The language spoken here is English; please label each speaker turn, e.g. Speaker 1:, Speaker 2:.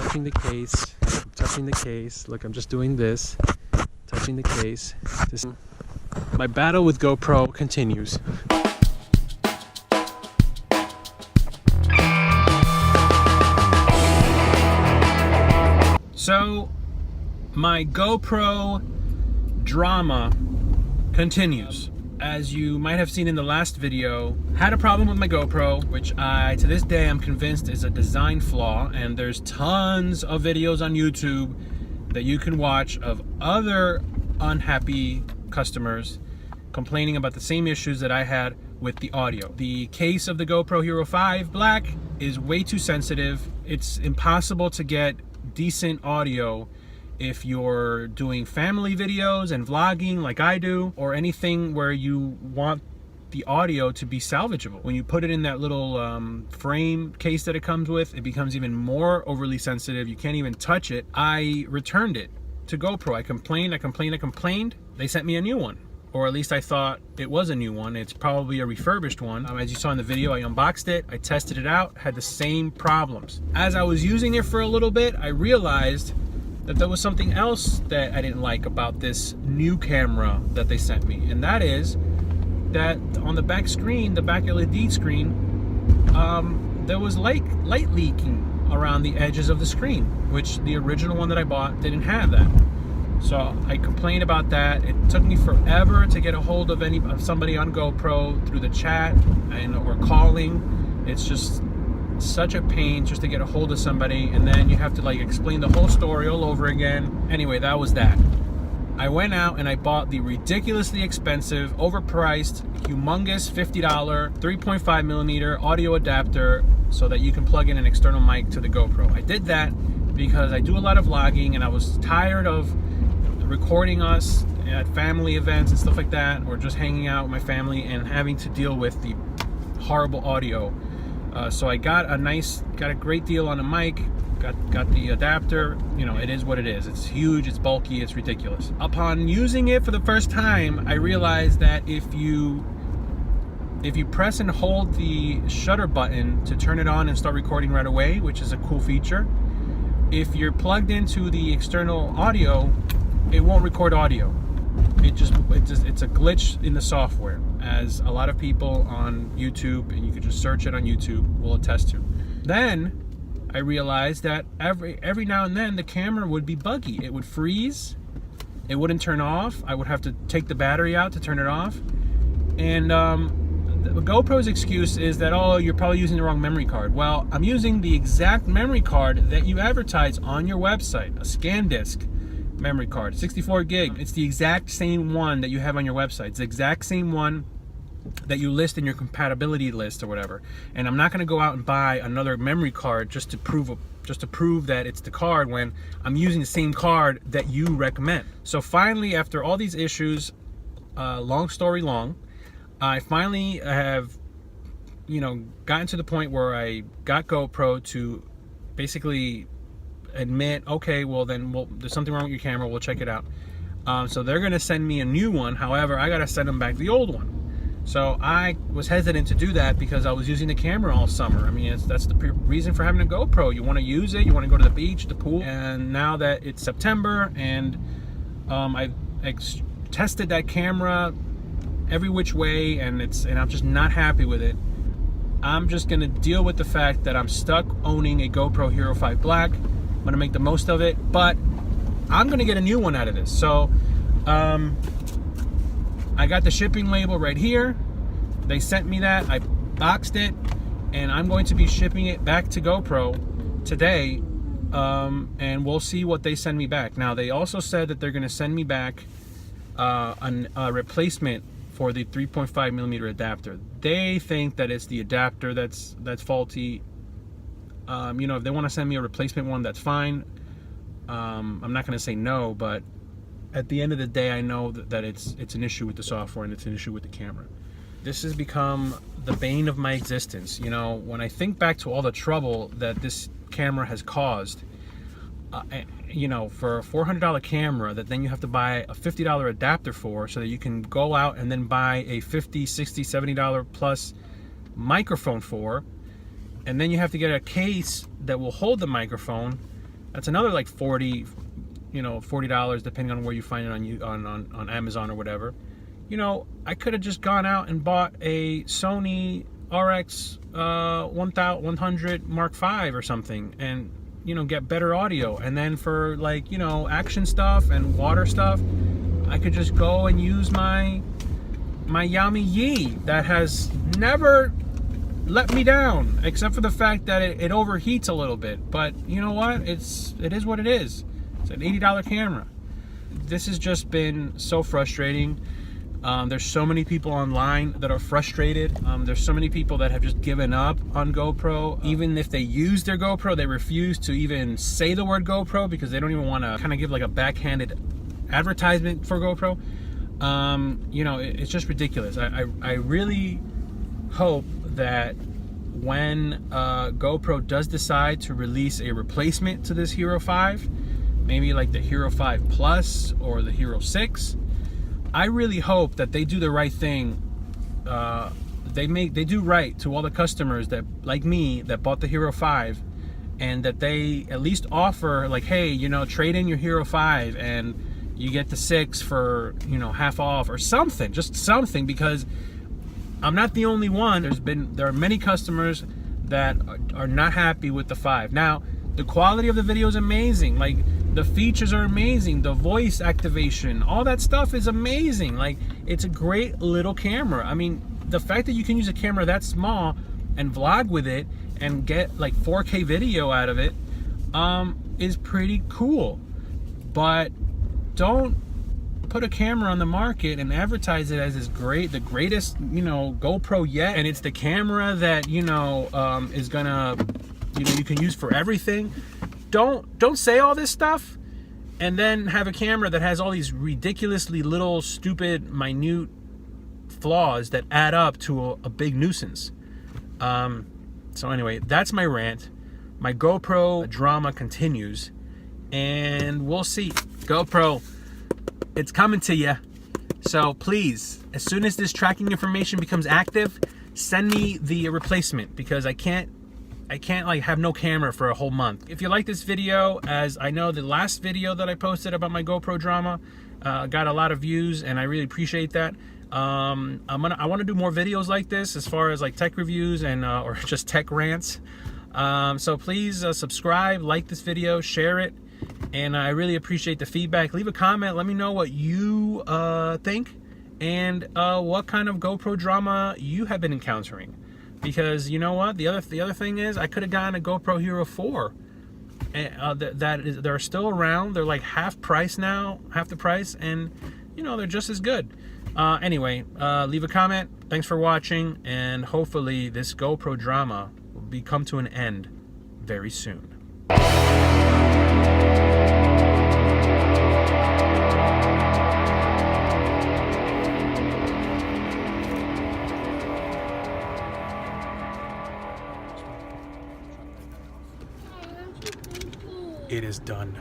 Speaker 1: touching the case. I'm touching the case. Look, I'm just doing this. Touching the case. My battle with GoPro continues. So, my GoPro drama continues. As you might have seen in the last video, had a problem with my GoPro, which to this day I'm convinced is a design flaw, and there's tons of videos on YouTube that you can watch of other unhappy customers complaining about the same issues that I had with the audio. The case of the GoPro Hero 5 Black is way too sensitive. It's impossible to get decent audio if you're doing family videos and vlogging like I do, or anything where you want the audio to be salvageable. When you put it in that little frame case that it comes with, it becomes even more overly sensitive. You can't even touch it. I returned it to GoPro. I complained. They sent me a new one. Or at least I thought it was a new one. It's probably a refurbished one. As you saw in the video, I unboxed it, I tested it out, had the same problems. As I was using it for a little bit, I realized that there was something else that I didn't like about this new camera that they sent me. And that is that on the back screen, the back LED screen, there was light leaking around the edges of the screen, which the original one that I bought didn't have that. So I complained about that. It took me forever to get a hold of somebody on GoPro through the chat or calling. It's just such a pain just to get a hold of somebody, and then you have to like explain the whole story all over again. Anyway, that was that. I went out and I bought the ridiculously expensive, overpriced, humongous $50 3.5 millimeter audio adapter so that you can plug in an external mic to the GoPro. I did that because I do a lot of vlogging and I was tired of recording us at family events and stuff like that, or just hanging out with my family and having to deal with the horrible audio. So I got a great deal on a mic, got the adapter. You know, it is what it is. It's huge, it's bulky, it's ridiculous. Upon using it for the first time, I realized that if you press and hold the shutter button to turn it on and start recording right away, which is a cool feature, if you're plugged into the external audio, it won't record audio. It's a glitch in the software, as a lot of people on YouTube, and you can just search it on YouTube, will attest to. Then I realized that every now and then the camera would be buggy. It would freeze, it wouldn't turn off. I would have to take the battery out to turn it off. And the GoPro's excuse is that, oh, you're probably using the wrong memory card. Well, I'm using the exact memory card that you advertise on your website, a ScanDisk memory card, 64 gig. It's the exact same one that you have on your website. It's the exact same one that you list in your compatibility list or whatever. And I'm not going to go out and buy another memory card just to prove that it's the card when I'm using the same card that you recommend. So finally, after all these issues, long story long, I finally have, gotten to the point where I got GoPro to basically admit, okay, well then, there's something wrong with your camera, we'll check it out. So they're gonna send me a new one. However, I gotta send them back the old one. So I was hesitant to do that because I was using the camera all summer. I mean, that's the reason for having a GoPro. You want to use it, you want to go to the beach, the pool. And now that it's September and I've tested that camera every which way, and I'm just not happy with it, I'm just gonna deal with the fact that I'm stuck owning a GoPro Hero 5 Black. I'm gonna make the most of it, but I'm gonna get a new one out of this. So I got the shipping label right here. They sent me that. I boxed it, and I'm going to be shipping it back to GoPro today, and we'll see what they send me back. Now, they also said that they're gonna send me back a replacement for the 3.5 millimeter adapter. They think that it's the adapter that's faulty. If they want to send me a replacement one, that's fine. I'm not going to say no, but at the end of the day, I know that it's an issue with the software and it's an issue with the camera. This has become the bane of my existence. When I think back to all the trouble that this camera has caused, for a $400 camera that then you have to buy a $50 adapter for, so that you can go out and then buy a $50, $60, $70 plus microphone for, and then you have to get a case that will hold the microphone, That's another like $40 depending on where you find it on Amazon or whatever. You know, I could have just gone out and bought a Sony RX 100 Mark V or something, and you know, get better audio. And then for like, you know, action stuff and water stuff, I could just go and use my Yami Yi that has never let me down, except for the fact that it overheats a little bit. But you know what? It is what it is. It's an $80 camera. This has just been so frustrating. There's so many people online that are frustrated. There's so many people that have just given up on GoPro. Even if they use their GoPro, they refuse to even say the word GoPro because they don't even want to kind of give like a backhanded advertisement for GoPro. You know, it's just ridiculous. I really hope that when GoPro does decide to release a replacement to this Hero 5, maybe like the Hero 5 Plus or the Hero 6, I really hope that they do the right thing. They do right to all the customers that, like me, that bought the Hero 5, and that they at least offer like, hey, you know, trade in your Hero 5 and you get the 6 for, you know, half off or something, just something, because I'm not the only one. There are many customers that are not happy with the 5. Now, the quality of the video is amazing. Like, the features are amazing. The voice activation, all that stuff is amazing. Like, it's a great little camera. I mean, the fact that you can use a camera that small and vlog with it and get like 4K video out of it is pretty cool. But don't put a camera on the market and advertise it as the greatest, you know, GoPro yet, and it's the camera that, you know, is gonna, you know, you can use for everything. Don't say all this stuff and then have a camera that has all these ridiculously little, stupid, minute flaws that add up to a big nuisance. So anyway, that's my rant. My GoPro drama continues, and we'll see. GoPro, it's coming to you. So please, as soon as this tracking information becomes active, send me the replacement, because I can't like have no camera for a whole month. If you like this video, as I know the last video that I posted about my GoPro drama got a lot of views, and I really appreciate that. I want to do more videos like this, as far as like tech reviews and or just tech rants. So please subscribe, like this video, share it, and I really appreciate the feedback. Leave a comment, let me know what you think, and what kind of GoPro drama you have been encountering. Because you know what, the other thing is, I could have gotten a GoPro Hero 4 they're still around. They're like half the price, and you know, they're just as good. Anyway, leave a comment. Thanks for watching, and hopefully this GoPro drama will come to an end very soon. It is done.